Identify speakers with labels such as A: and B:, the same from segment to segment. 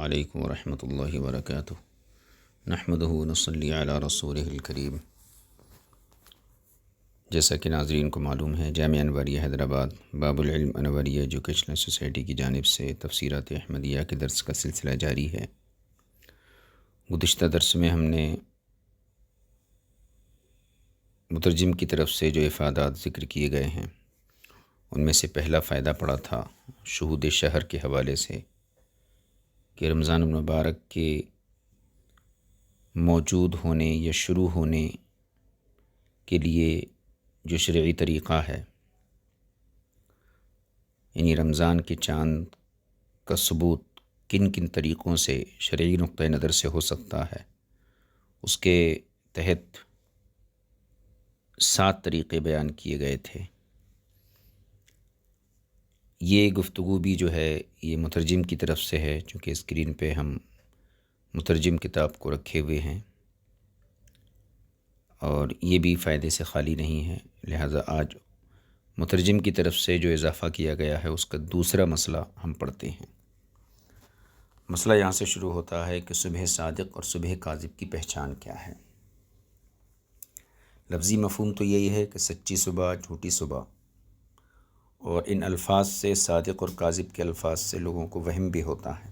A: علیکم ورحمۃ اللہ وبرکاتہ۔ نحمدہ ونصلی علی رسولہ الکریم۔ جیسا کہ ناظرین کو معلوم ہے، جامعہ انوریہ حیدرآباد باب العلم انوریہ ایجوکیشنل سوسائٹی کی جانب سے تفسیرات احمدیہ کے درس کا سلسلہ جاری ہے۔ گزشتہ درس میں ہم نے مترجم کی طرف سے جو افادات ذکر کیے گئے ہیں ان میں سے پہلا فائدہ پڑا تھا شہود شہر کے حوالے سے کہ رمضان المبارک کے موجود ہونے یا شروع ہونے کے لیے جو شرعی طریقہ ہے، یعنی رمضان کے چاند کا ثبوت کن کن طریقوں سے شرعی نقطہ نظر سے ہو سکتا ہے، اس کے تحت 7 طریقے بیان کیے گئے تھے۔ یہ گفتگو بھی جو ہے یہ مترجم کی طرف سے ہے، چونکہ اسکرین پہ ہم مترجم کتاب کو رکھے ہوئے ہیں اور یہ بھی فائدے سے خالی نہیں ہے، لہٰذا آج مترجم کی طرف سے جو اضافہ کیا گیا ہے اس کا دوسرا مسئلہ ہم پڑھتے ہیں۔ مسئلہ یہاں سے شروع ہوتا ہے کہ صبح صادق اور صبح کاذب کی پہچان کیا ہے۔ لفظی مفہوم تو یہی ہے کہ سچی صبح، جھوٹی صبح، اور ان الفاظ سے، صادق اور کاذب کے الفاظ سے لوگوں کو وہم بھی ہوتا ہے۔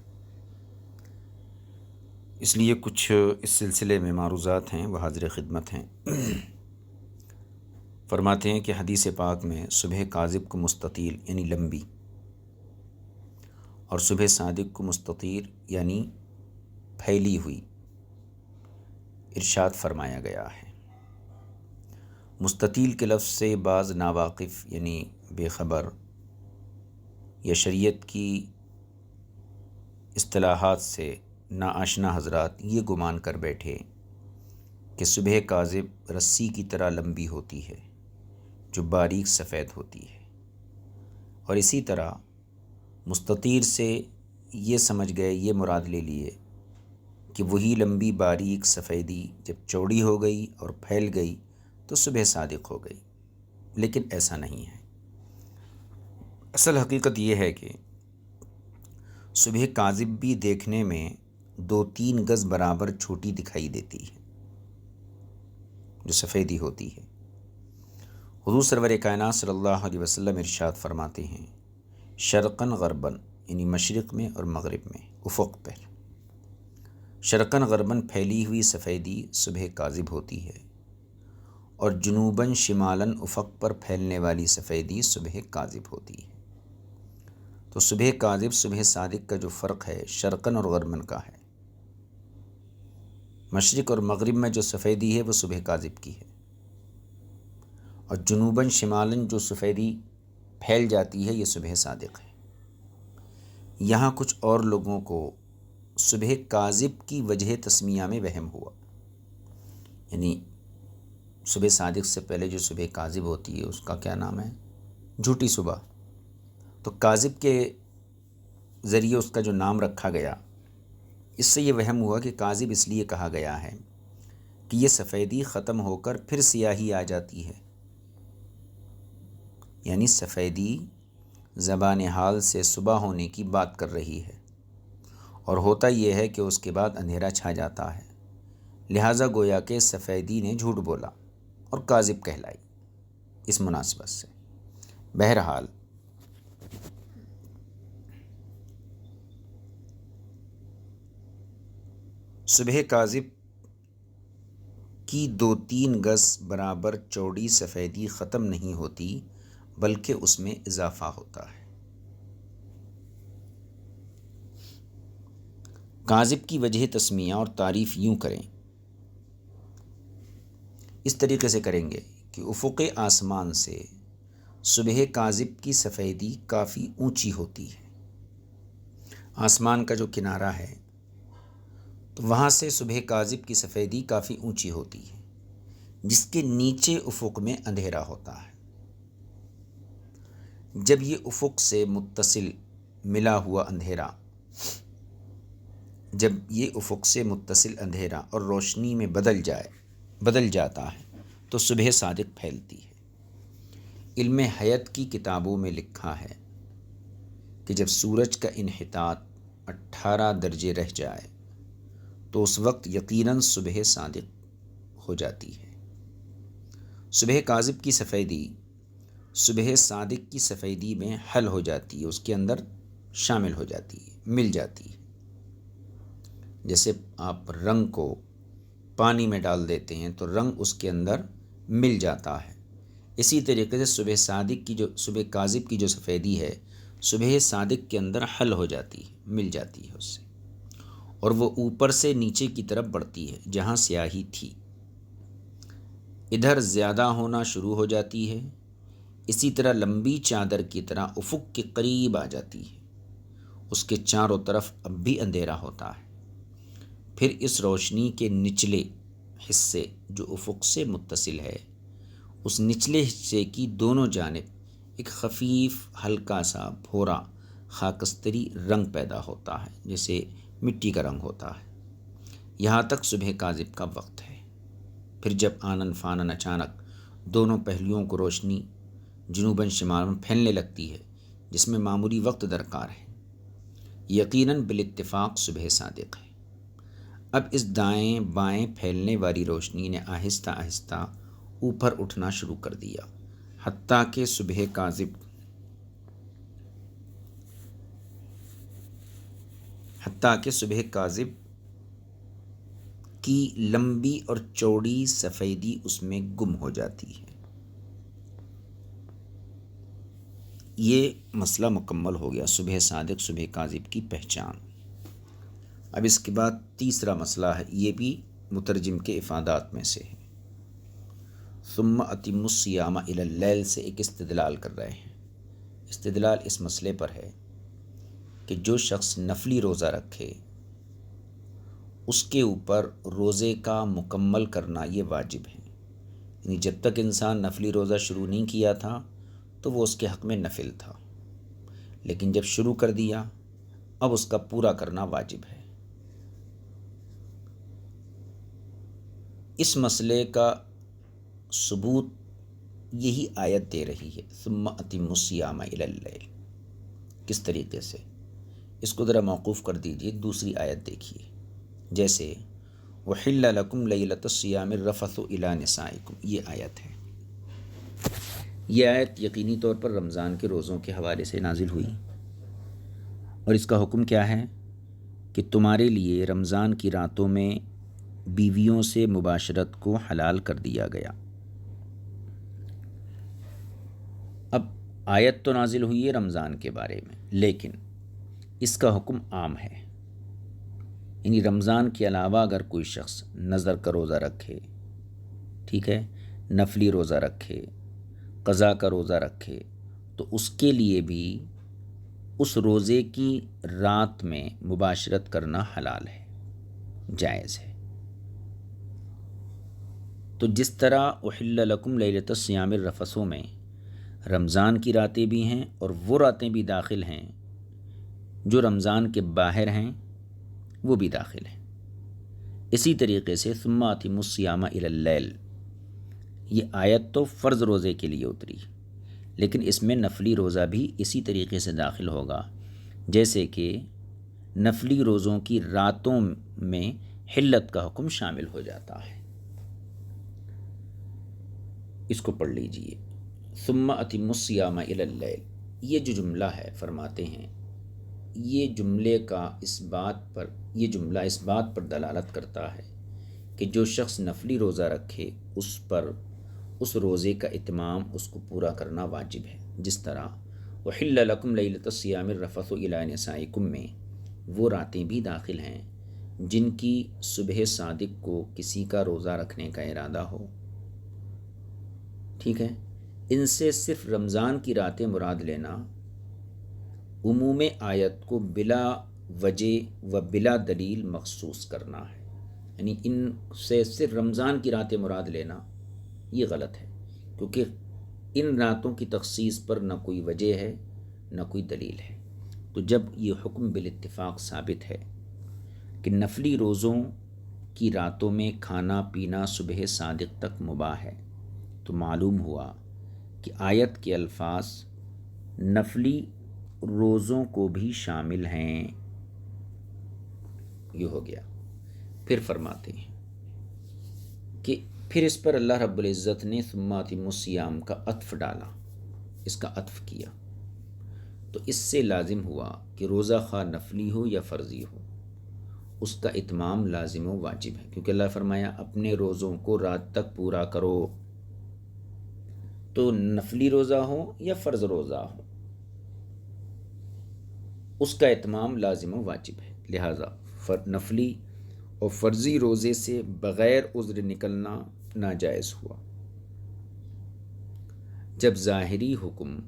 A: اس لیے کچھ اس سلسلے میں معروضات ہیں وہ حاضر خدمت ہیں۔ فرماتے ہیں کہ حدیث پاک میں صبح کاذب کو مستطیل یعنی لمبی اور صبح صادق کو مستطیر یعنی پھیلی ہوئی ارشاد فرمایا گیا ہے۔ مستطیل کے لفظ سے بعض ناواقف یعنی بے خبر یا شریعت کی اصطلاحات سے ناآشنا حضرات یہ گمان کر بیٹھے کہ صبح کاذب رسی کی طرح لمبی ہوتی ہے جو باریک سفید ہوتی ہے، اور اسی طرح مستطیر سے یہ سمجھ گئے، یہ مراد لے لیے کہ وہی لمبی باریک سفیدی جب چوڑی ہو گئی اور پھیل گئی تو صبح صادق ہو گئی، لیکن ایسا نہیں ہے۔ اصل حقیقت یہ ہے کہ صبح کاذب بھی دیکھنے میں 2-3 گز برابر چھوٹی دکھائی دیتی ہے جو سفیدی ہوتی ہے۔ حضور سرور کائنات صلی اللہ علیہ وسلم ارشاد فرماتے ہیں، شرقاً غرباً یعنی مشرق میں اور مغرب میں، افق پر شرقاً غرباً پھیلی ہوئی سفیدی صبح کاذب ہوتی ہے، اور جنوباً شمالاً افق پر پھیلنے والی سفیدی صبح کاذب ہوتی ہے۔ تو صبح کاذب صبح صادق کا جو فرق ہے شرقاً اور غرباً کا ہے۔ مشرق اور مغرب میں جو سفیدی ہے وہ صبح کاذب کی ہے، اور جنوباً شمالاً جو سفیدی پھیل جاتی ہے یہ صبح صادق ہے۔ یہاں کچھ اور لوگوں کو صبح کاذب کی وجہ تسمیہ میں وہم ہوا، یعنی صبح صادق سے پہلے جو صبح کاذب ہوتی ہے اس کا کیا نام ہے؟ جھوٹی صبح۔ تو کاذب کے ذریعے اس کا جو نام رکھا گیا، اس سے یہ وہم ہوا کہ کاذب اس لیے کہا گیا ہے کہ یہ سفیدی ختم ہو کر پھر سیاہی آ جاتی ہے، یعنی سفیدی زبان حال سے صبح ہونے کی بات کر رہی ہے، اور ہوتا یہ ہے کہ اس کے بعد اندھیرا چھا جاتا ہے، لہٰذا گویا کہ سفیدی نے جھوٹ بولا اور کاذب کہلائی اس مناسبت سے۔ بہرحال صبح کاذب کی 2-3 گز برابر چوڑی سفیدی ختم نہیں ہوتی بلکہ اس میں اضافہ ہوتا ہے۔ کاذب کی وجہ تسمیہ اور تعریف یوں کریں، اس طریقے سے کریں گے کہ افق آسمان سے صبح کاذب کی سفیدی کافی اونچی ہوتی ہے۔ آسمان کا جو کنارہ ہے تو وہاں سے صبح کاذب کی سفیدی کافی اونچی ہوتی ہے، جس کے نیچے افق میں اندھیرا ہوتا ہے۔ جب یہ افق سے متصل ملا ہوا اندھیرا، اور روشنی میں بدل جاتا ہے تو صبح صادق پھیلتی ہے۔ علم حیت کی کتابوں میں لکھا ہے کہ جب سورج کا انحطاط 18 درجے رہ جائے تو اس وقت یقیناً صبح صادق ہو جاتی ہے۔ صبح کاذب کی سفیدی صبح صادق کی سفیدی میں حل ہو جاتی ہے، اس کے اندر شامل ہو جاتی ہے، مل جاتی ہے۔ جیسے آپ رنگ کو پانی میں ڈال دیتے ہیں تو رنگ اس کے اندر مل جاتا ہے، اسی طریقے سے صبح کاذب کی جو سفیدی ہے صبح صادق کے اندر حل ہو جاتی ہے، مل جاتی ہے اس سے، اور وہ اوپر سے نیچے کی طرف بڑھتی ہے، جہاں سیاہی تھی ادھر زیادہ ہونا شروع ہو جاتی ہے، اسی طرح لمبی چادر کی طرح افق کے قریب آ جاتی ہے، اس کے چاروں طرف اب بھی اندھیرا ہوتا ہے۔ پھر اس روشنی کے نچلے حصے جو افق سے متصل ہے، اس نچلے حصے کی دونوں جانب ایک خفیف ہلکا سا بھورا خاکستری رنگ پیدا ہوتا ہے، جیسے مٹی کا رنگ ہوتا ہے۔ یہاں تک صبح کاذب کا وقت ہے۔ پھر جب آنن فانن اچانک دونوں پہلوؤں کو روشنی جنوباً شمال میں پھیلنے لگتی ہے، جس میں معمولی وقت درکار ہے، یقیناً بالاتفاق صبح صادق ہے۔ اب اس دائیں بائیں پھیلنے والی روشنی نے آہستہ آہستہ اوپر اٹھنا شروع کر دیا، حتیٰ کہ صبح کاذب کی لمبی اور چوڑی سفیدی اس میں گم ہو جاتی ہے۔ یہ مسئلہ مکمل ہو گیا، صبح صادق صبح کاذب کی پہچان۔ اب اس کے بعد تیسرا مسئلہ ہے، یہ بھی مترجم کے افادات میں سے ہے۔ ثم اتم الصیام الی اللیل سے ایک استدلال کر رہے ہیں۔ استدلال اس مسئلے پر ہے کہ جو شخص نفلی روزہ رکھے اس کے اوپر روزے کا مکمل کرنا یہ واجب ہے، یعنی جب تک انسان نفلی روزہ شروع نہیں کیا تھا تو وہ اس کے حق میں نفل تھا، لیکن جب شروع کر دیا اب اس کا پورا کرنا واجب ہے۔ اس مسئلے کا ثبوت یہی آیت دے رہی ہے، ثم اتم الصیام الی اللیل۔ کس طریقے سے؟ اس کو ذرا موقوف کر دیجئے، دوسری آیت دیکھیے، جیسے وحل لکم لیلۃ الصیام الرفث الی نسائکم، یہ آیت ہے۔ یہ آیت یقینی طور پر رمضان کے روزوں کے حوالے سے نازل ہوئی، اور اس کا حکم کیا ہے کہ تمہارے لیے رمضان کی راتوں میں بیویوں سے مباشرت کو حلال کر دیا گیا۔ اب آیت تو نازل ہوئی ہے رمضان کے بارے میں، لیکن اس کا حکم عام ہے، یعنی رمضان کے علاوہ اگر کوئی شخص نظر کا روزہ رکھے، ٹھیک ہے، نفلی روزہ رکھے، قضا کا روزہ رکھے، تو اس کے لیے بھی اس روزے کی رات میں مباشرت کرنا حلال ہے، جائز ہے۔ تو جس طرح احل لکم لیلۃ الصیام الرفث میں رمضان کی راتیں بھی ہیں اور وہ راتیں بھی داخل ہیں جو رمضان کے باہر ہیں، وہ بھی داخل ہیں، اسی طریقے سے ثم اتم الصیام الی اللیل، یہ آیت تو فرض روزے کے لیے اتری، لیکن اس میں نفلی روزہ بھی اسی طریقے سے داخل ہوگا، جیسے کہ نفلی روزوں کی راتوں میں حلت کا حکم شامل ہو جاتا ہے۔ اس کو پڑھ لیجئے، ثم اتم الصیام الی اللیل، یہ جو جملہ ہے فرماتے ہیں یہ جملہ اس بات پر دلالت کرتا ہے کہ جو شخص نفلی روزہ رکھے اس روزے کا اتمام، اس کو پورا کرنا واجب ہے، جس طرح وحل لکم لیلۃ الصیام الرفث الی نسائکم میں وہ راتیں بھی داخل ہیں جن کی صبح صادق کو کسی کا روزہ رکھنے کا ارادہ ہو، ٹھیک ہے۔ ان سے صرف رمضان کی راتیں مراد لینا عموم آیت کو بلا وجہ و بلا دلیل مخصوص کرنا ہے، یعنی ان سے صرف رمضان کی راتیں مراد لینا یہ غلط ہے، کیونکہ ان راتوں کی تخصیص پر نہ کوئی وجہ ہے نہ کوئی دلیل ہے۔ تو جب یہ حکم بالاتفاق ثابت ہے کہ نفلی روزوں کی راتوں میں کھانا پینا صبح صادق تک مباح ہے، تو معلوم ہوا کہ آیت کے الفاظ نفلی روزوں کو بھی شامل ہیں، یہ ہو گیا۔ پھر فرماتے ہیں کہ پھر اس پر اللہ رب العزت نے ثم اتموا الصیام کا عطف ڈالا، اس کا عطف کیا، تو اس سے لازم ہوا کہ روزہ خواہ نفلی ہو یا فرضی ہو، اس کا اتمام لازم و واجب ہے، کیونکہ اللہ فرمایا اپنے روزوں کو رات تک پورا کرو، تو نفلی روزہ ہو یا فرض روزہ ہو اس کا اتمام لازم و واجب ہے۔ لہٰذا نفلی اور فرضی روزے سے بغیر عذر نکلنا ناجائز ہوا۔ جب ظاہری حکم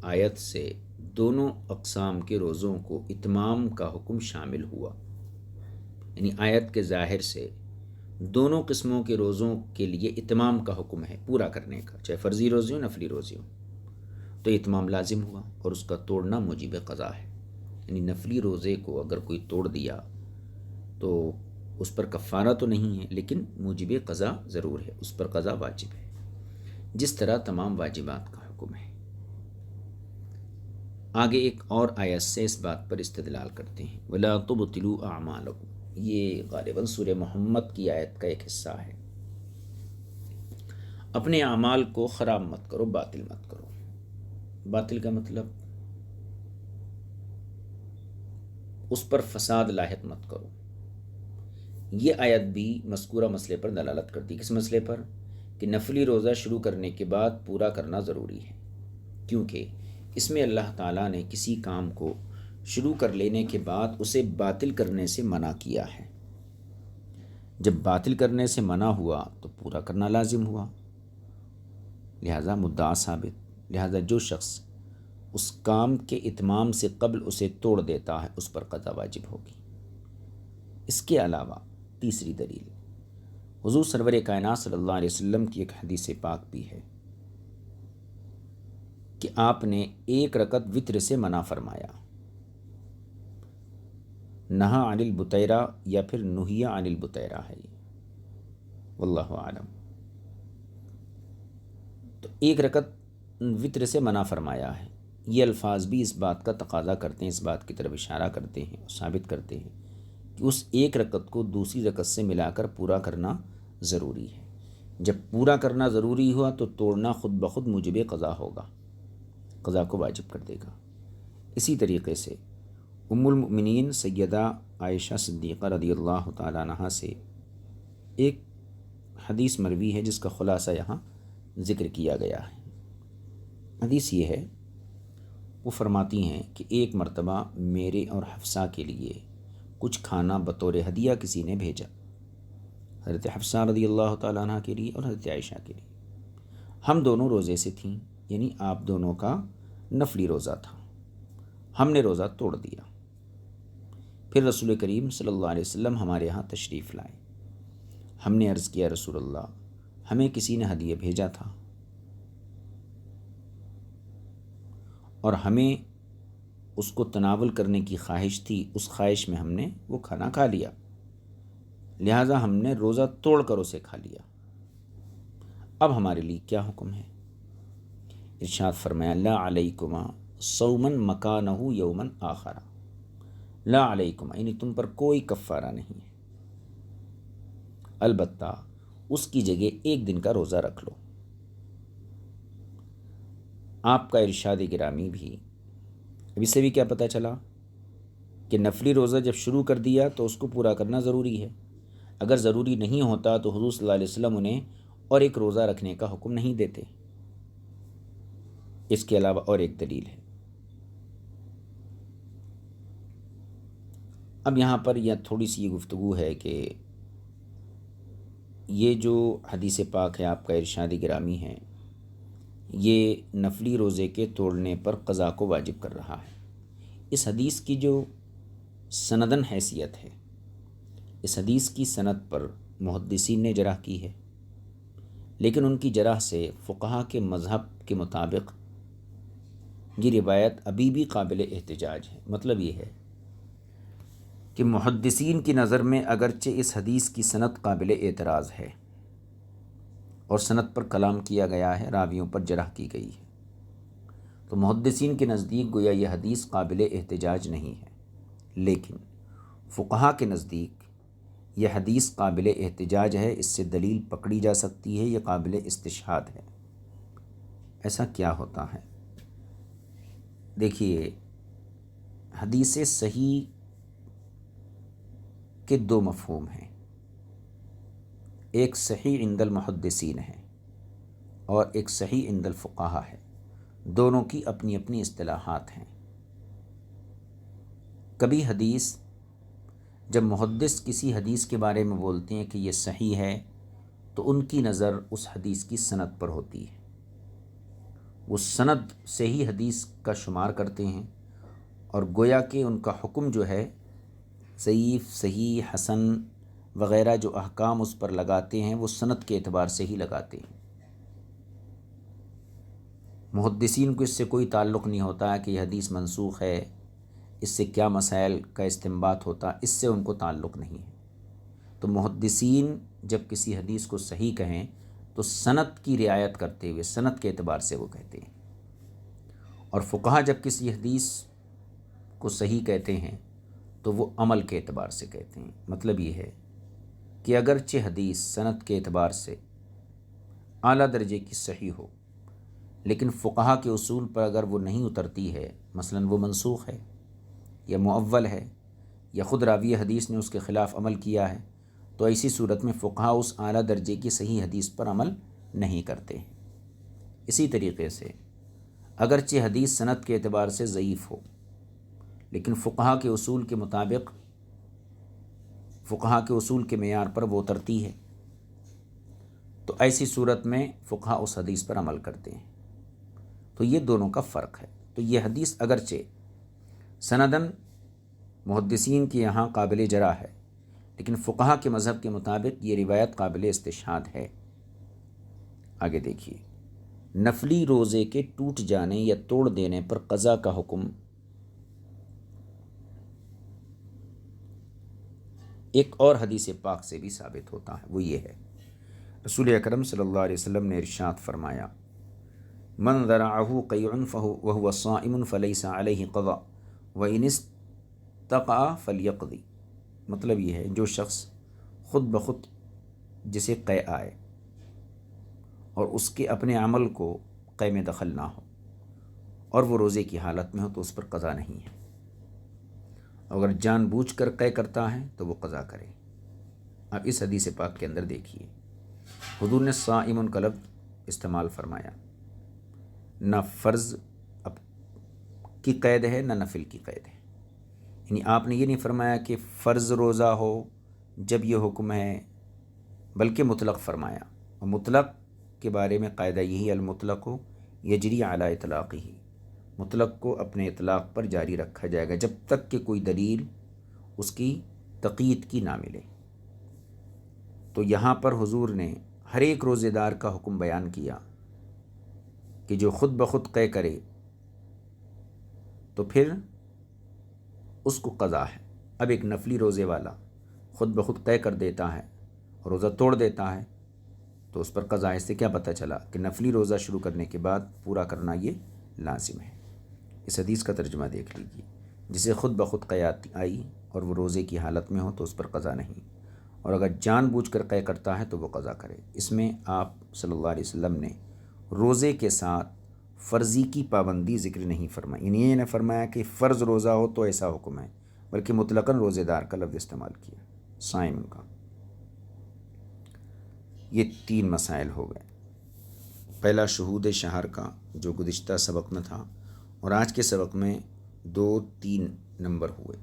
A: آیت سے دونوں اقسام کے روزوں کو اتمام کا حکم شامل ہوا، یعنی آیت کے ظاہر سے دونوں قسموں کے روزوں کے لیے اتمام کا حکم ہے، پورا کرنے کا، چاہے فرضی روزے ہو نفلی روزے ہو، تو اتمام لازم ہوا اور اس کا توڑنا موجب قضا ہے۔ یعنی نفلی روزے کو اگر کوئی توڑ دیا تو اس پر کفارہ تو نہیں ہے، لیکن موجب قضا ضرور ہے، اس پر قضا واجب ہے، جس طرح تمام واجبات کا حکم ہے۔ آگے ایک اور آیت سے اس بات پر استدلال کرتے ہیں، وَلَا تُبْطِلُوا أَعْمَالَكُمْ، یہ غالباً سورہ محمد کی آیت کا ایک حصہ ہے۔ اپنے اعمال کو خراب مت کرو، باطل مت کرو۔ باطل کا مطلب اس پر فساد لاحق مت کرو۔ یہ آیت بھی مذکورہ مسئلے پر دلالت کرتی ہے۔ کس مسئلے پر؟ کہ نفلی روزہ شروع کرنے کے بعد پورا کرنا ضروری ہے، کیونکہ اس میں اللہ تعالیٰ نے کسی کام کو شروع کر لینے کے بعد اسے باطل کرنے سے منع کیا ہے۔ جب باطل کرنے سے منع ہوا تو پورا کرنا لازم ہوا، لہذا مدعا ثابت۔ لہذا جو شخص اس کام کے اتمام سے قبل اسے توڑ دیتا ہے اس پر قضا واجب ہوگی۔ اس کے علاوہ تیسری دلیل حضور سرور کائنات صلی اللہ علیہ وسلم کی ایک حدیث پاک بھی ہے کہ آپ نے ایک رکعت وتر سے منع فرمایا، نہا عن البطیرہ یا پھر نہیہ عن البطیرہ ہے یہ، واللہ عالم۔ تو ایک رکعت وتر سے منع فرمایا ہے، یہ الفاظ بھی اس بات کا تقاضا کرتے ہیں، اس بات کی طرف اشارہ کرتے ہیں اور ثابت کرتے ہیں کہ اس ایک رکعت کو دوسری رکعت سے ملا کر پورا کرنا ضروری ہے۔ جب پورا کرنا ضروری ہوا تو توڑنا خود بخود موجب قضا ہوگا، قضا کو واجب کر دے گا۔ اسی طریقے سے ام المؤمنین سیدہ عائشہ صدیقہ رضی اللہ تعالیٰ عنہا سے ایک حدیث مروی ہے جس کا خلاصہ یہاں ذکر کیا گیا ہے۔ حدیث یہ ہے، وہ فرماتی ہیں کہ ایک مرتبہ میرے اور حفصہ کے لیے کچھ کھانا بطور ہدیہ کسی نے بھیجا، حضرت حفصہ رضی اللہ تعالیٰ عنہ کے لیے اور حضرت عائشہ کے لیے۔ ہم دونوں روزے سے تھیں، یعنی آپ دونوں کا نفلی روزہ تھا، ہم نے روزہ توڑ دیا۔ پھر رسول کریم صلی اللہ علیہ وسلم ہمارے ہاں تشریف لائے۔ ہم نے عرض کیا، رسول اللہ، ہمیں کسی نے ہدیہ بھیجا تھا اور ہمیں اس کو تناول کرنے کی خواہش تھی، اس خواہش میں ہم نے وہ کھانا کھا لیا، لہٰذا ہم نے روزہ توڑ کر اسے کھا لیا۔ اب ہمارے لیے کیا حکم ہے؟ ارشاد فرمایا، لا علیکما صومن مکانہ یومن آخر، لا علیکما یعنی تم پر کوئی کفارہ نہیں ہے، البتہ اس کی جگہ ایک دن کا روزہ رکھ لو۔ آپ کا ارشاد گرامی بھی، اب اس سے بھی کیا پتہ چلا کہ نفلی روزہ جب شروع کر دیا تو اس کو پورا کرنا ضروری ہے۔ اگر ضروری نہیں ہوتا تو حضور صلی اللہ علیہ وسلم انہیں اور ایک روزہ رکھنے کا حکم نہیں دیتے۔ اس کے علاوہ اور ایک دلیل ہے۔ اب یہاں پر یہ تھوڑی سی یہ گفتگو ہے کہ یہ جو حدیث پاک ہے، آپ کا ارشاد گرامی ہے، یہ نفلی روزے کے توڑنے پر قضا کو واجب کر رہا ہے۔ اس حدیث کی جو سندن حیثیت ہے، اس حدیث کی سند پر محدثین نے جرح کی ہے، لیکن ان کی جرح سے فقہا کے مذہب کے مطابق یہ روایت ابھی بھی قابل احتجاج ہے۔ مطلب یہ ہے کہ محدثین کی نظر میں اگرچہ اس حدیث کی سند قابل اعتراض ہے اور سند پر کلام کیا گیا ہے، راویوں پر جرح کی گئی ہے، تو محدثین کے نزدیک گویا یہ حدیث قابل احتجاج نہیں ہے، لیکن فقہا کے نزدیک یہ حدیث قابل احتجاج ہے، اس سے دلیل پکڑی جا سکتی ہے، یہ قابل استشہاد ہے۔ ایسا کیا ہوتا ہے؟ دیکھیے، حدیث صحیح کے دو مفہوم ہیں، ایک صحیح عند المحدثین ہے اور ایک صحیح عند الفقہا ہے، دونوں کی اپنی اپنی اصطلاحات ہیں۔ کبھی حدیث، جب محدث کسی حدیث کے بارے میں بولتے ہیں کہ یہ صحیح ہے، تو ان کی نظر اس حدیث کی سند پر ہوتی ہے، وہ سند سے ہی حدیث کا شمار کرتے ہیں، اور گویا کہ ان کا حکم جو ہے ضعیف، صحیح، حسن وغیرہ جو احکام اس پر لگاتے ہیں وہ سند کے اعتبار سے ہی لگاتے ہیں۔ محدثین کو اس سے کوئی تعلق نہیں ہوتا ہے کہ یہ حدیث منسوخ ہے، اس سے کیا مسائل کا استنباط ہوتا، اس سے ان کو تعلق نہیں ہے۔ تو محدثین جب کسی حدیث کو صحیح کہیں تو سند کی رعایت کرتے ہوئے سند کے اعتبار سے وہ کہتے ہیں، اور فقہا جب کسی حدیث کو صحیح کہتے ہیں تو وہ عمل کے اعتبار سے کہتے ہیں۔ مطلب یہ ہے کہ اگرچہ حدیث سند کے اعتبار سے اعلیٰ درجے کی صحیح ہو، لیکن فقہا کے اصول پر اگر وہ نہیں اترتی ہے، مثلاً وہ منسوخ ہے یا معول ہے یا خود راوی حدیث نے اس کے خلاف عمل کیا ہے، تو ایسی صورت میں فقہا اس اعلیٰ درجے کی صحیح حدیث پر عمل نہیں کرتے ہیں۔ اسی طریقے سے اگرچہ حدیث سند کے اعتبار سے ضعیف ہو، لیکن فقہا کے اصول کے مطابق، فقہا کے اصول کے معیار پر وہ اترتی ہے، تو ایسی صورت میں فقہا اس حدیث پر عمل کرتے ہیں۔ تو یہ دونوں کا فرق ہے۔ تو یہ حدیث اگرچہ سندن محدثین کے یہاں قابل جرح ہے، لیکن فقہا کے مذہب کے مطابق یہ روایت قابل استشہاد ہے۔ آگے دیکھیے، نفلی روزے کے ٹوٹ جانے یا توڑ دینے پر قضا کا حکم ایک اور حدیث پاک سے بھی ثابت ہوتا ہے، وہ یہ ہے، رسول اکرم صلی اللہ علیہ وسلم نے ارشاد فرمایا، من ذرعہ قیع وہو صائم فلیس علیہ قضا وان استقع فلیقضی۔ مطلب یہ ہے، جو شخص خود بخود جسے قے آئے اور اس کے اپنے عمل کو قے میں دخل نہ ہو اور وہ روزے کی حالت میں ہو تو اس پر قضا نہیں ہے، اگر جان بوجھ کر قے کرتا ہے تو وہ قضا کرے۔ اب اس حدیث پاک کے اندر دیکھیے، حضور نے صائم کا لفظ استعمال فرمایا، نہ فرض کی قید ہے نہ نفل کی قید ہے، یعنی آپ نے یہ نہیں فرمایا کہ فرض روزہ ہو جب یہ حکم ہے، بلکہ مطلق فرمایا، اور مطلق کے بارے میں قاعدہ یہی، المطلق یجری علی اطلاقہ، مطلق کو اپنے اطلاق پر جاری رکھا جائے گا جب تک کہ کوئی دلیل اس کی تقیید کی نہ ملے۔ تو یہاں پر حضور نے ہر ایک روزے دار کا حکم بیان کیا کہ جو خود بخود قے کرے تو پھر اس کو قضا ہے۔ اب ایک نفلی روزے والا خود بخود قے کر دیتا ہے، روزہ توڑ دیتا ہے، تو اس پر قضا ہے۔ اس سے کیا پتہ چلا کہ نفلی روزہ شروع کرنے کے بعد پورا کرنا یہ لازم ہے۔ اس حدیث کا ترجمہ دیکھ لیجیے، جسے خود بخود قے آئی اور وہ روزے کی حالت میں ہو تو اس پر قضا نہیں، اور اگر جان بوجھ کر قے کرتا ہے تو وہ قضا کرے۔ اس میں آپ صلی اللہ علیہ وسلم نے روزے کے ساتھ فرضی کی پابندی ذکر نہیں فرمائی، یعنی یہ نہیں فرمایا کہ فرض روزہ ہو تو ایسا حکم ہے، بلکہ مطلقاً روزے دار کا لفظ استعمال کیا، صائم کا۔ یہ 3 مسائل ہو گئے، پہلا شہود شہر کا جو گزشتہ سبق میں تھا، اور آج کے سبق میں 2، 3 نمبر ہوئے۔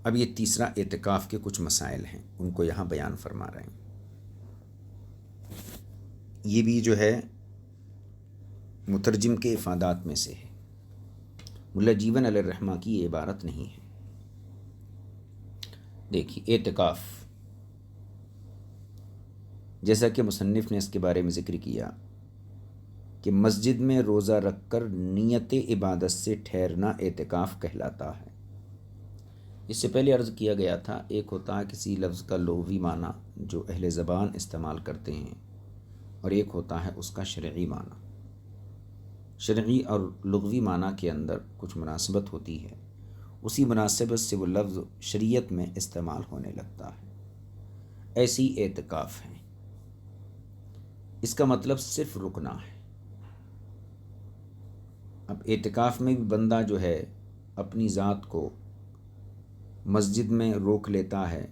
A: اب یہ تیسرا اعتکاف کے کچھ مسائل ہیں، ان کو یہاں بیان فرما رہے ہیں۔ یہ بھی جو ہے مترجم کے افادات میں سے ہے، ملا جیون علیہ الرحمہ کی یہ عبارت نہیں ہے۔ دیکھیے، اعتکاف، جیسا کہ مصنف نے اس کے بارے میں ذکر کیا کہ مسجد میں روزہ رکھ کر نیت عبادت سے ٹھہرنا اعتکاف کہلاتا ہے۔ اس سے پہلے عرض کیا گیا تھا، ایک ہوتا ہے کسی لفظ کا لغوی معنی جو اہل زبان استعمال کرتے ہیں، اور ایک ہوتا ہے اس کا شرعی معنی۔ شرعی اور لغوی معنی کے اندر کچھ مناسبت ہوتی ہے، اسی مناسبت سے وہ لفظ شریعت میں استعمال ہونے لگتا ہے۔ ایسی اعتکاف ہے، اس کا مطلب صرف رکنا ہے۔ اب اعتکاف میں بھی بندہ جو ہے اپنی ذات کو مسجد میں روک لیتا ہے،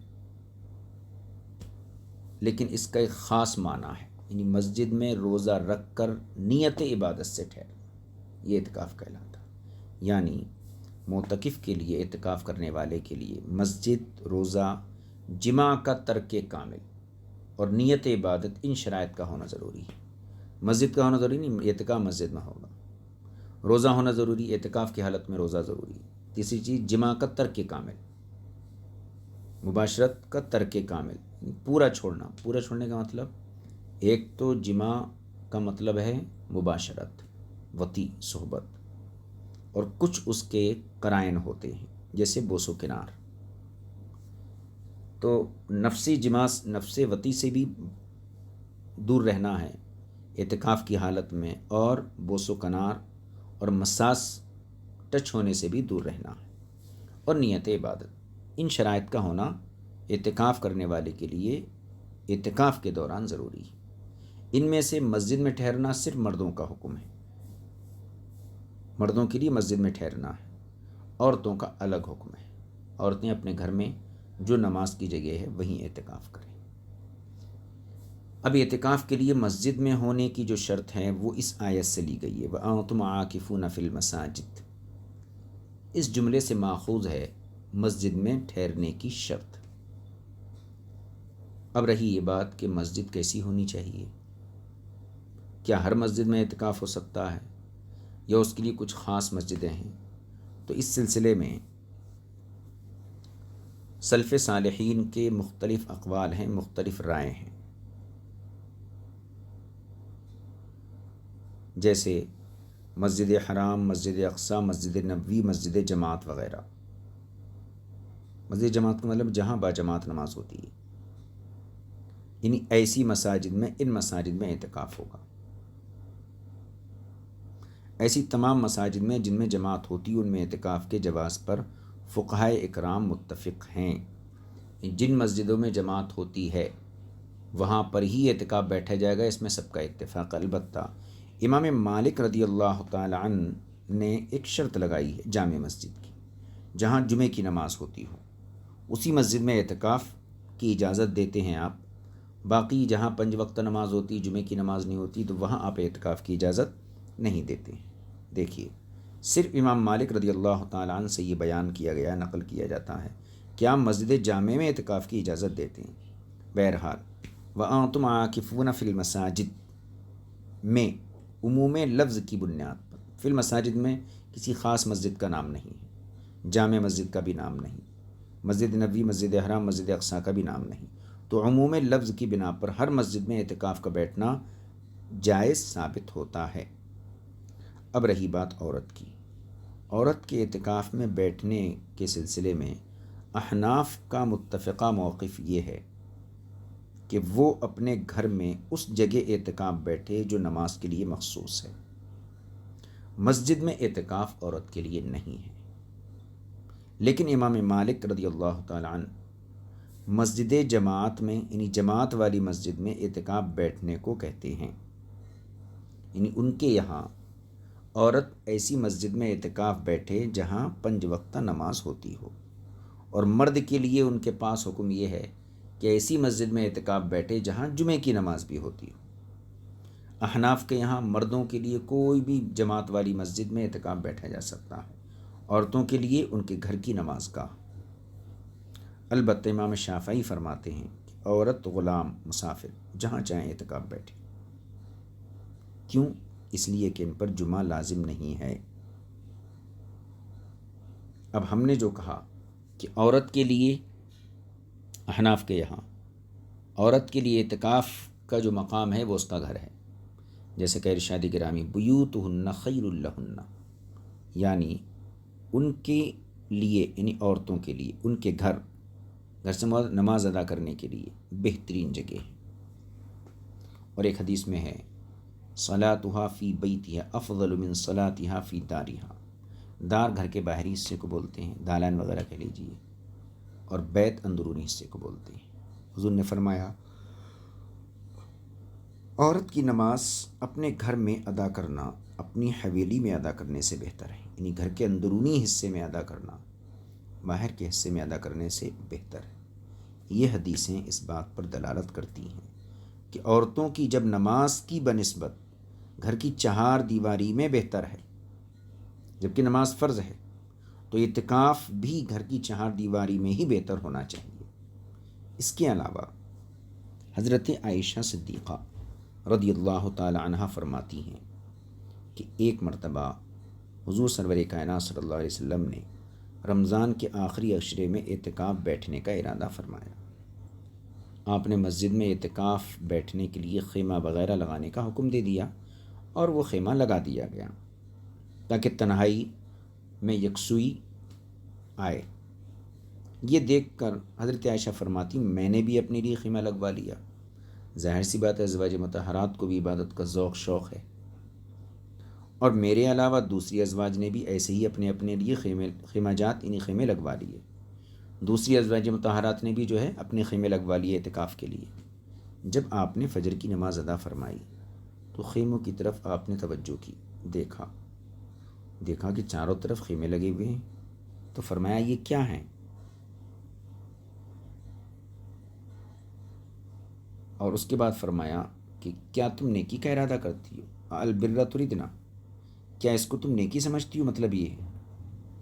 A: لیکن اس کا ایک خاص معنی ہے، یعنی مسجد میں روزہ رکھ کر نیت عبادت سے ٹھہر، یہ اعتکاف کہلاتا ہے۔ یعنی معتکف کے لیے، اعتکاف کرنے والے کے لیے مسجد، روزہ، جماع کا ترک کامل اور نیت عبادت ان شرائط کا ہونا ضروری ہے۔ مسجد کا ہونا ضروری نہیں، اعتکاف مسجد میں ہوگا۔ روزہ ہونا ضروری، اعتکاف کی حالت میں روزہ ضروری ہے۔ تیسری چیز جماع کا ترک کامل، مباشرت کا ترک کامل، پورا چھوڑنا۔ پورا چھوڑنے کا مطلب، ایک تو جماع کا مطلب ہے مباشرت، وطی صحبت، اور کچھ اس کے قرائن ہوتے ہیں جیسے بوس و کنار۔ تو نفسی جماع، نفس وطی سے بھی دور رہنا ہے اعتکاف کی حالت میں، اور بوس و کنار اور مساس، ٹچ ہونے سے بھی دور رہنا ہے، اور نیت عبادت۔ ان شرائط کا ہونا اعتکاف کرنے والے کے لیے اعتکاف کے دوران ضروری ہے۔ ان میں سے مسجد میں ٹھہرنا صرف مردوں کا حکم ہے، مردوں کے لیے مسجد میں ٹھہرنا ہے، عورتوں کا الگ حکم ہے۔ عورتیں اپنے گھر میں جو نماز کی جگہ ہے وہیں اعتکاف کریں۔ اب اعتکاف کے لیے مسجد میں ہونے کی جو شرط ہے وہ اس آیت سے لی گئی ہے، وَأَنْتُمْ عَاكِفُونَ فِي الْمَسَاجِدِ، اس جملے سے ماخوذ ہے مسجد میں ٹھہرنے کی شرط۔ اب رہی یہ بات کہ مسجد کیسی ہونی چاہیے، کیا ہر مسجد میں اعتکاف ہو سکتا ہے یا اس کے لیے کچھ خاص مسجدیں ہیں؟ تو اس سلسلے میں سلف صالحین کے مختلف اقوال ہیں، مختلف رائے ہیں۔ جیسے مسجد حرام، مسجد اقصی، مسجد نبوی، مسجد جماعت وغیرہ۔ مسجد جماعت کا مطلب جہاں باجماعت نماز ہوتی ہے، یعنی ایسی مساجد میں، ان مساجد میں اعتکاف ہوگا۔ ایسی تمام مساجد میں جن میں جماعت ہوتی ہے ان میں اعتکاف کے جواز پر فقہائے اکرام متفق ہیں۔ جن مسجدوں میں جماعت ہوتی ہے وہاں پر ہی اعتکاف بیٹھا جائے گا، اس میں سب کا اتفاق۔ البتہ امام مالک رضی اللہ تعالی عنہ نے ایک شرط لگائی ہے جامع مسجد کی، جہاں جمعے کی نماز ہوتی ہو اسی مسجد میں اعتکاف کی اجازت دیتے ہیں آپ۔ باقی جہاں 5 وقت نماز ہوتی، جمعے کی نماز نہیں ہوتی، تو وہاں آپ اعتکاف کی اجازت نہیں دیتے ہیں۔ دیکھیے، صرف امام مالک رضی اللہ تعالی عنہ سے یہ بیان کیا گیا، نقل کیا جاتا ہے کہ آپ مسجد جامع میں اعتکاف کی اجازت دیتے ہیں۔ بہرحال وَأَنْتُمْ عَاكِفُونَ فِي الْمَسَاجِدِ میں عموم لفظ کی بنیاد پر، فی المساجد میں کسی خاص مسجد کا نام نہیں ہے، جامع مسجد کا بھی نام نہیں، مسجد نبوی، مسجد حرام، مسجد اقصی کا بھی نام نہیں، تو عموم لفظ کی بنا پر ہر مسجد میں اعتکاف کا بیٹھنا جائز ثابت ہوتا ہے۔ اب رہی بات عورت کی۔ عورت کے اعتکاف میں بیٹھنے کے سلسلے میں احناف کا متفقہ موقف یہ ہے کہ وہ اپنے گھر میں اس جگہ اعتکاف بیٹھے جو نماز کے لیے مخصوص ہے۔ مسجد میں اعتکاف عورت کے لیے نہیں ہے۔ لیکن امام مالک رضی اللہ تعالی عنہ مسجد جماعت میں، یعنی جماعت والی مسجد میں اعتکاف بیٹھنے کو کہتے ہیں، یعنی ان کے یہاں عورت ایسی مسجد میں اعتکاف بیٹھے جہاں 5 وقتہ نماز ہوتی ہو، اور مرد کے لیے ان کے پاس حکم یہ ہے کہ ایسی مسجد میں اعتکاف بیٹھے جہاں جمعے کی نماز بھی ہوتی ہو۔ احناف کے یہاں مردوں کے لیے کوئی بھی جماعت والی مسجد میں اعتکاف بیٹھا جا سکتا ہے، عورتوں کے لیے ان کے گھر کی نماز کا۔ البتہ امام شافعی فرماتے ہیں کہ عورت، غلام، مسافر جہاں چاہیں اعتکاف بیٹھے۔ کیوں؟ اس لیے کہ ان پر جمعہ لازم نہیں ہے۔ اب ہم نے جو کہا کہ عورت کے لیے، احناف کے یہاں عورت کے لیے اعتکاف کا جو مقام ہے وہ اس کا گھر ہے، جیسے کہ ارشاد گرامی بیوتہن خیر لہن، یعنی ان کے لیے، یعنی عورتوں کے لیے ان کے گھر سے مراد نماز ادا کرنے کے لیے بہترین جگہ ہے۔ اور ایک حدیث میں ہے صلاتها فی بیتها افضل من صلاتها فی دارها، دار گھر کے باہری حصے کو بولتے ہیں، دالان وغیرہ کہہ لیجیے، اور بیت اندرونی حصے کو بولتے ہیں۔ حضور نے فرمایا عورت کی نماز اپنے گھر میں ادا کرنا اپنی حویلی میں ادا کرنے سے بہتر ہے، یعنی گھر کے اندرونی حصے میں ادا کرنا باہر کے حصے میں ادا کرنے سے بہتر ہے۔ یہ حدیثیں اس بات پر دلالت کرتی ہیں کہ عورتوں کی جب نماز کی بنسبت گھر کی چہار دیواری میں بہتر ہے، جبکہ نماز فرض ہے، تو اعتکاف بھی گھر کی چہار دیواری میں ہی بہتر ہونا چاہیے۔ اس کے علاوہ حضرت عائشہ صدیقہ رضی اللہ تعالی عنہ فرماتی ہیں کہ ایک مرتبہ حضور سرور کائنات صلی اللہ علیہ وسلم نے رمضان کے آخری عشرے میں اعتکاف بیٹھنے کا ارادہ فرمایا۔ آپ نے مسجد میں اعتکاف بیٹھنے کے لیے خیمہ وغیرہ لگانے کا حکم دے دیا، اور وہ خیمہ لگا دیا گیا تاکہ تنہائی میں یکسوئی آئے۔ یہ دیکھ کر حضرت عائشہ فرماتی میں نے بھی اپنے لیے خیمہ لگوا لیا۔ ظاہر سی بات ہے ازواج مطہرات کو بھی عبادت کا ذوق شوق ہے، اور میرے علاوہ دوسری ازواج نے بھی ایسے ہی اپنے اپنے لیے خیمہ جات یعنی خیمے لگوا لیے۔ دوسری ازواج مطہرات نے بھی جو ہے اپنے خیمے لگوا لیے اعتکاف کے لیے۔ جب آپ نے فجر کی نماز ادا فرمائی تو خیموں کی طرف آپ نے توجہ کی، دیکھا کہ چاروں طرف خیمے لگے ہوئے ہیں، تو فرمایا یہ کیا ہیں؟ اور اس کے بعد فرمایا کہ کیا تم نیکی کا ارادہ کرتی ہو؟ البر تردنا، کیا اس کو تم نیکی سمجھتی ہو؟ مطلب یہ ہے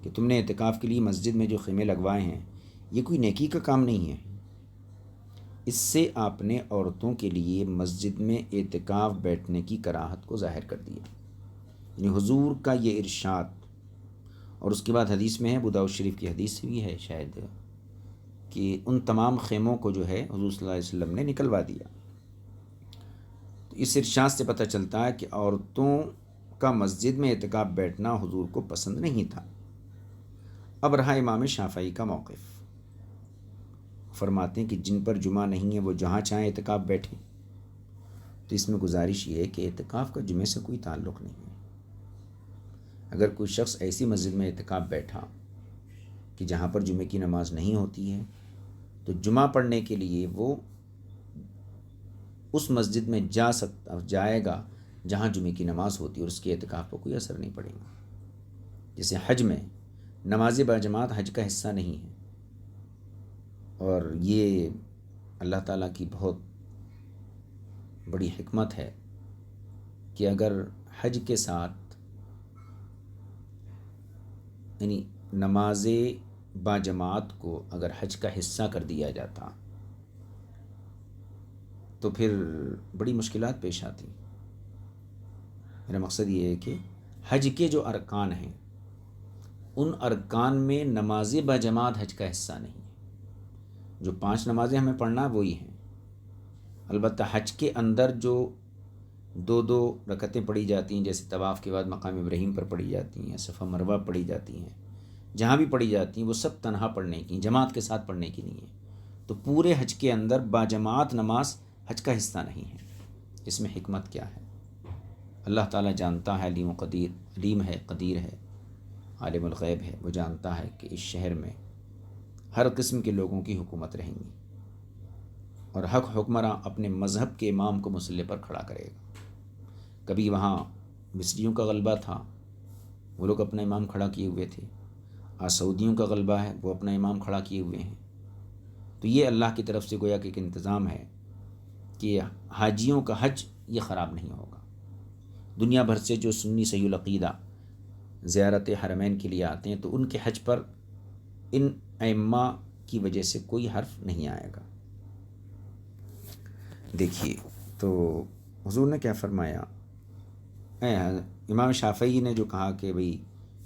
A: کہ تم نے اعتکاف کے لیے مسجد میں جو خیمے لگوائے ہیں یہ کوئی نیکی کا کام نہیں ہے۔ اس سے آپ نے عورتوں کے لیے مسجد میں اعتکاف بیٹھنے کی کراہت کو ظاہر کر دیا، یعنی حضور کا یہ ارشاد۔ اور اس کے بعد حدیث میں ہے، ابو داؤد شریف کی حدیث بھی ہے شاید، کہ ان تمام خیموں کو جو ہے حضور صلی اللہ علیہ وسلم نے نکلوا دیا۔ تو اس ارشاد سے پتہ چلتا ہے کہ عورتوں کا مسجد میں اعتکاف بیٹھنا حضور کو پسند نہیں تھا۔ اب رہا امام شافعی کا موقف، فرماتے ہیں کہ جن پر جمعہ نہیں ہے وہ جہاں چاہیں اعتکاف بیٹھیں۔ تو اس میں گزارش یہ ہے کہ اعتکاف کا جمعے سے کوئی تعلق نہیں ہے۔ اگر کوئی شخص ایسی مسجد میں اعتکاف بیٹھا کہ جہاں پر جمعے کی نماز نہیں ہوتی ہے، تو جمعہ پڑھنے کے لیے وہ اس مسجد میں جائے گا جہاں جمعے کی نماز ہوتی ہے، اور اس کے اعتکاف پر کوئی اثر نہیں پڑے گا۔ جیسے حج میں نماز باجماعت حج کا حصہ نہیں ہے، اور یہ اللہ تعالیٰ کی بہت بڑی حکمت ہے کہ اگر حج کے ساتھ یعنی نماز باجماعت کو اگر حج کا حصہ کر دیا جاتا تو پھر بڑی مشکلات پیش آتی۔ میرا مقصد یہ ہے کہ حج کے جو ارکان ہیں ان ارکان میں نماز باجماعت حج کا حصہ نہیں ہے۔ جو 5 نمازیں ہمیں پڑھنا وہی ہیں، البتہ حج کے اندر جو 2 رکعتیں پڑھی جاتی ہیں، جیسے طواف کے بعد مقام ابراہیم پر پڑھی جاتی ہیں، صفا مروہ پڑھی جاتی ہیں، جہاں بھی پڑھی جاتی ہیں وہ سب تنہا پڑھنے کی، جماعت کے ساتھ پڑھنے کی نہیں ہے۔ تو پورے حج کے اندر باجماعت نماز حج کا حصہ نہیں ہے۔ اس میں حکمت کیا ہے؟ اللہ تعالیٰ جانتا ہے، علیم ہے، قدیر ہے، عالم الغیب ہے، وہ جانتا ہے کہ اس شہر میں ہر قسم کے لوگوں کی حکومت رہیں گی، اور حق حکمراں اپنے مذہب کے امام کو مسلح پر کھڑا کرے گا۔ کبھی وہاں مصریوں کا غلبہ تھا، وہ لوگ اپنا امام کھڑا کیے ہوئے تھے، آج سعودیوں کا غلبہ ہے، وہ اپنا امام کھڑا کیے ہوئے ہیں۔ تو یہ اللہ کی طرف سے گویا کہ ایک انتظام ہے کہ حاجیوں کا حج یہ خراب نہیں ہوگا۔ دنیا بھر سے جو سنی صحیح العقیدہ زیارت حرمین کے لیے آتے ہیں تو ان کے حج پر ان ائمہ کی وجہ سے کوئی حرف نہیں آئے گا۔ دیکھیے تو حضور نے کیا فرمایا، امام شافعی نے جو کہا کہ بھئی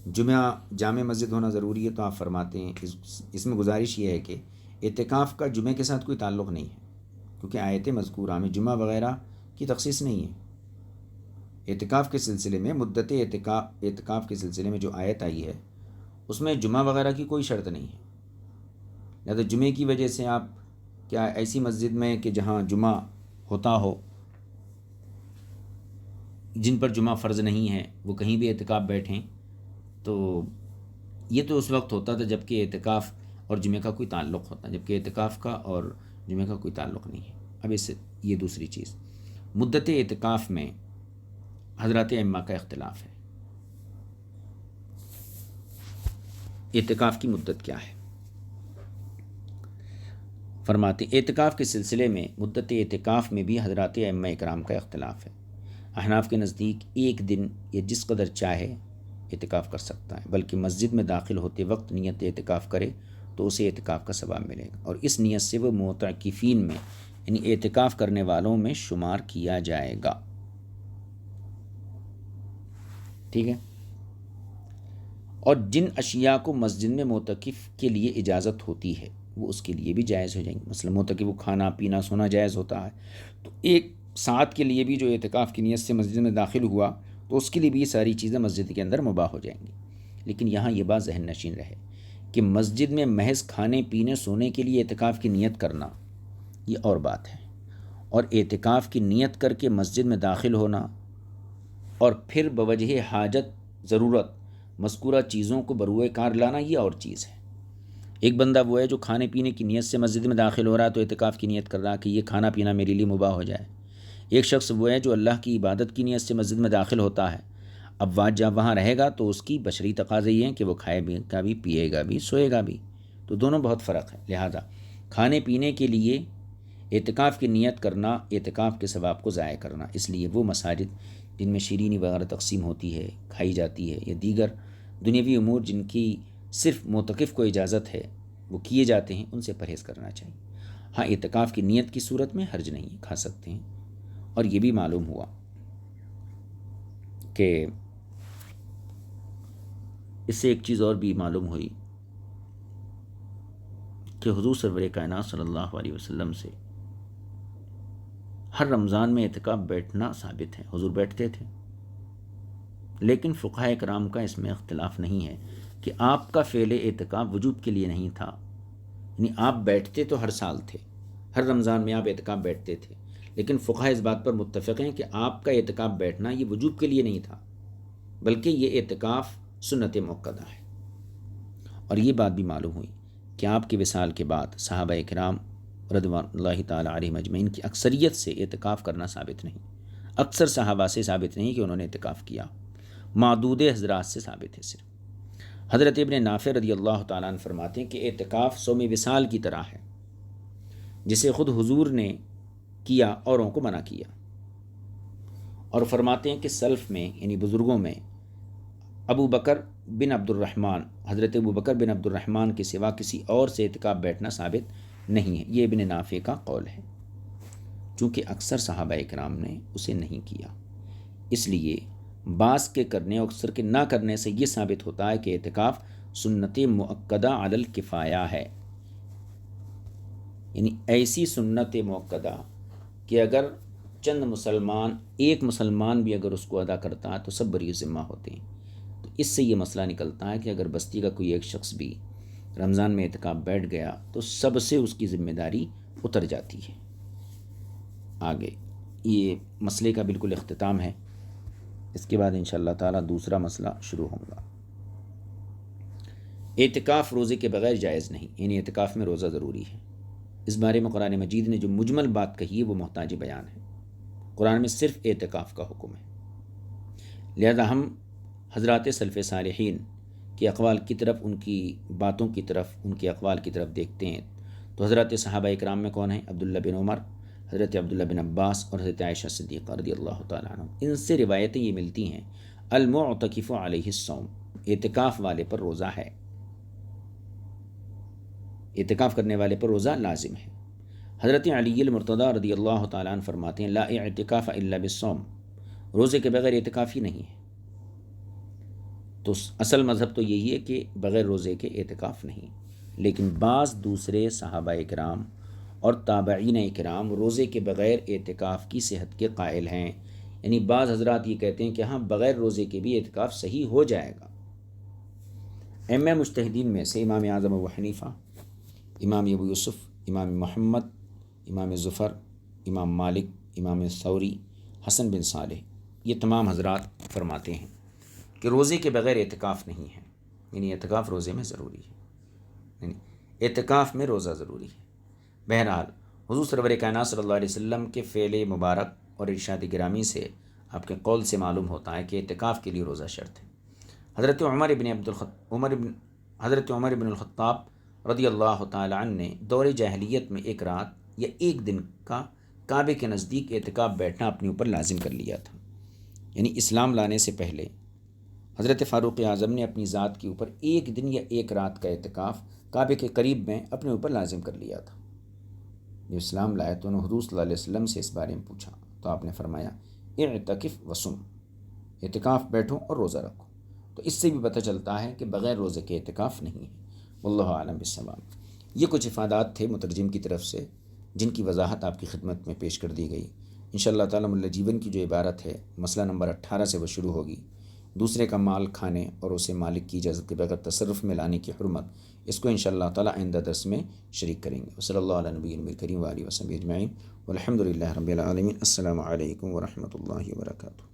A: جمعہ جامع مسجد ہونا ضروری ہے، تو آپ فرماتے ہیں اس میں گزارش یہ ہے کہ اعتکاف کا جمعے کے ساتھ کوئی تعلق نہیں ہے، کیونکہ آیت مذکورہ میں جمعہ وغیرہ کی تخصیص نہیں ہے۔ اعتکاف کے سلسلے میں مدت اعتکاف کے سلسلے میں جو آیت آئی ہے اس میں جمعہ وغیرہ کی کوئی شرط نہیں ہے۔ لہٰذا جمعے کی وجہ سے آپ کیا ایسی مسجد میں کہ جہاں جمعہ ہوتا ہو جن پر جمعہ فرض نہیں ہے وہ کہیں بھی اعتکاف بیٹھیں، تو یہ تو اس وقت ہوتا تھا جب کہ اعتکاف اور جمعہ کا کوئی تعلق ہوتا، جب کہ اعتکاف کا اور جمعہ کا کوئی تعلق نہیں ہے۔ اب اس سے یہ دوسری چیز، مدت اعتکاف میں حضرات ائمہ کا اختلاف ہے۔ اعتکاف کی مدت کیا ہے؟ فرماتے اعتکاف کے سلسلے میں مدت اعتکاف میں بھی حضرات ائمہ اکرام کا اختلاف ہے۔ احناف کے نزدیک ایک دن یا جس قدر چاہے اعتکاف کر سکتا ہے، بلکہ مسجد میں داخل ہوتے وقت نیت اعتکاف کرے تو اسے اعتکاف کا ثواب ملے گا، اور اس نیت سے وہ معتکفین میں یعنی اعتکاف کرنے والوں میں شمار کیا جائے گا۔ ٹھیک ہے، اور جن اشیاء کو مسجد میں معتکف کے لیے اجازت ہوتی ہے وہ اس کے لیے بھی جائز ہو جائیں گے۔ مثلا معتکف کو کھانا پینا سونا جائز ہوتا ہے، تو ایک ساتھ کے لیے بھی جو اعتکاف کی نیت سے مسجد میں داخل ہوا تو اس کے لیے بھی یہ ساری چیزیں مسجد کے اندر مباح ہو جائیں گی۔ لیکن یہاں یہ بات ذہن نشین رہے کہ مسجد میں محض کھانے پینے سونے کے لیے اعتکاف کی نیت کرنا یہ اور بات ہے، اور اعتکاف کی نیت کر کے مسجد میں داخل ہونا اور پھر بوجہ حاجت ضرورت مذکورہ چیزوں کو بروئے کار لانا یہ اور چیز ہے۔ ایک بندہ وہ ہے جو کھانے پینے کی نیت سے مسجد میں داخل ہو رہا ہے تو اعتکاف کی نیت کر رہا ہے کہ یہ کھانا پینا میرے لیے مباح ہو جائے۔ ایک شخص وہ ہے جو اللہ کی عبادت کی نیت سے مسجد میں داخل ہوتا ہے، اب جب وہاں رہے گا تو اس کی بشری تقاضے یہ ہیں کہ وہ کھائے گا بھی، پیے گا بھی، سوئے گا بھی، تو دونوں بہت فرق ہے۔ لہذا کھانے پینے کے لیے اعتکاف کی نیت کرنا اعتکاف کے ثواب کو ضائع کرنا، اس لیے وہ مساجد جن میں شیرینی وغیرہ تقسیم ہوتی ہے، کھائی جاتی ہے، یا دیگر دنیاوی امور جن کی صرف معتکف کو اجازت ہے وہ کیے جاتے ہیں، ان سے پرہیز کرنا چاہیے۔ ہاں اعتکاف کی نیت کی صورت میں حرج نہیں ہے، کھا سکتے ہیں۔ اور یہ بھی معلوم ہوا کہ اس سے ایک چیز اور بھی معلوم ہوئی کہ حضور سرور کائنات صلی اللہ علیہ وسلم سے ہر رمضان میں اعتکاف بیٹھنا ثابت ہے، حضور بیٹھتے تھے، لیکن فقہاء کرام کا اس میں اختلاف نہیں ہے کہ آپ کا فعل اعتکاف وجوب کے لیے نہیں تھا، یعنی آپ بیٹھتے تو ہر سال تھے، ہر رمضان میں آپ اعتکاف بیٹھتے تھے، لیکن فقہاء اس بات پر متفق ہیں کہ آپ کا اعتکاف بیٹھنا یہ وجوب کے لیے نہیں تھا، بلکہ یہ اعتکاف سنت مؤکدہ ہے۔ اور یہ بات بھی معلوم ہوئی کہ آپ کے وصال کے بعد صحابہ کرام رضوان اللہ تعالیٰ علیہم اجمعین کی اکثریت سے اعتکاف کرنا ثابت نہیں، اکثر صحابہ سے ثابت نہیں کہ انہوں نے اعتکاف کیا، معدود حضرات سے ثابت ہے صرف۔ حضرت ابن نافع رضی اللہ تعالیٰ عنہ فرماتے ہیں کہ اعتکاف صوم وصال کی طرح ہے، جسے خود حضور نے کیا، اوروں کو منع کیا، اور فرماتے ہیں کہ سلف میں یعنی بزرگوں میں ابو بکر بن عبد الرحمن، حضرت ابو بکر بن عبد الرحمن کے سوا کسی اور سے اعتکاف بیٹھنا ثابت نہیں ہے، یہ ابن نافع کا قول ہے، چونکہ اکثر صحابہ کرام نے اسے نہیں کیا۔ اس لیے بعض کے کرنے اور اکثر کے نہ کرنے سے یہ ثابت ہوتا ہے کہ اعتکاف سنت مؤکدہ علی الکفایہ ہے، یعنی ایسی سنت مؤکدہ کہ اگر چند مسلمان، ایک مسلمان بھی اگر اس کو ادا کرتا ہے تو سب بری ذمہ ہوتے ہیں۔ تو اس سے یہ مسئلہ نکلتا ہے کہ اگر بستی کا کوئی ایک شخص بھی رمضان میں اعتکاف بیٹھ گیا تو سب سے اس کی ذمہ داری اتر جاتی ہے۔ آگے یہ مسئلے کا بالکل اختتام ہے، اس کے بعد انشاءاللہ تعالیٰ دوسرا مسئلہ شروع ہوگا۔ اعتکاف روزے کے بغیر جائز نہیں، یعنی اعتکاف میں روزہ ضروری ہے۔ اس بارے میں قرآن مجید نے جو مجمل بات کہی ہے وہ محتاج بیان ہے، قرآن میں صرف اعتکاف کا حکم ہے۔ لہذا ہم حضرات سلف صالحین کے اقوال کی طرف، ان کی باتوں کی طرف، ان کے اقوال کی طرف دیکھتے ہیں تو حضرات صحابہ اکرام میں کون ہیں؟ عبداللہ بن عمر، حضرت عبداللہ بن عباس اور حضرت عائشہ صدیقہ رضی اللہ تعالیٰ عنہ، ان سے روایتیں یہ ملتی ہیں المعتکف علیہ الصوم، اعتکاف والے پر روزہ ہے، اعتکاف کرنے والے پر روزہ لازم ہے۔ حضرت علی المرتضیٰ رضی اللہ تعالیٰ عنہ فرماتے ہیں لا اعتکاف الا بالصوم، روزے کے بغیر اعتکاف ہی نہیں ہے۔ تو اصل مذہب تو یہی ہے کہ بغیر روزے کے اعتکاف نہیں، لیکن بعض دوسرے صحابہ اکرام اور تابعین اکرام روزے کے بغیر اعتکاف کی صحت کے قائل ہیں، یعنی بعض حضرات یہ کہتے ہیں کہ ہاں بغیر روزے کے بھی اعتکاف صحیح ہو جائے گا۔ ائمہ مجتہدین میں سے امام اعظم ابو حنیفہ، امام ابو یوسف، امام محمد، امام ظفر، امام مالک، امام ثوری، حسن بن صالح یہ تمام حضرات فرماتے ہیں کہ روزے کے بغیر اعتکاف نہیں ہے، یعنی اعتکاف روزے میں ضروری ہے، یعنی اعتکاف میں روزہ ضروری ہے۔ بہرحال حضور سرور کائنات صلی اللہ علیہ وسلم کے فعل مبارک اور ارشاد گرامی سے، آپ کے قول سے معلوم ہوتا ہے کہ اعتکاف کے لیے روزہ شرط ہے۔ حضرت عمر بن الخطاب رضی اللہ تعالی عنہ نے دور جاہلیت میں ایک رات یا ایک دن کا کعبے کے نزدیک اعتکاف بیٹھنا اپنے اوپر لازم کر لیا تھا، یعنی اسلام لانے سے پہلے حضرت فاروق اعظم نے اپنی ذات کے اوپر ایک دن یا ایک رات کا اعتکاف کعبے کے قریب میں اپنے اوپر لازم کر لیا تھا۔ جب اسلام لائے تو انہوں نے حضور صلی اللہ علیہ وسلم سے اس بارے میں پوچھا تو آپ نے فرمایا اعتکف وصم، اعتکاف بیٹھو اور روزہ رکھو۔ تو اس سے بھی پتہ چلتا ہے کہ بغیر روزے کے اعتکاف نہیں ہے۔ واللہ اعلم بالصواب۔ یہ کچھ افادات تھے مترجم کی طرف سے جن کی وضاحت آپ کی خدمت میں پیش کر دی گئی۔ انشاءاللہ تعالیٰ ملا جیون کی جو عبارت ہے مسئلہ نمبر 18 سے وہ شروع ہوگی، دوسرے کا مال کھانے اور اسے مالک کی اجازت کے بغیر تصرف میں لانے کی حرمت، اس کو انشاءاللہ تعالیٰ آئندہ درس میں شریک کریں گے۔ صلی اللہ علیہ نبی کریم و آلہ وصحبہ اجمعین والحمد للہ رب العالمین۔ السلام علیکم ورحمۃ اللہ وبرکاتہ۔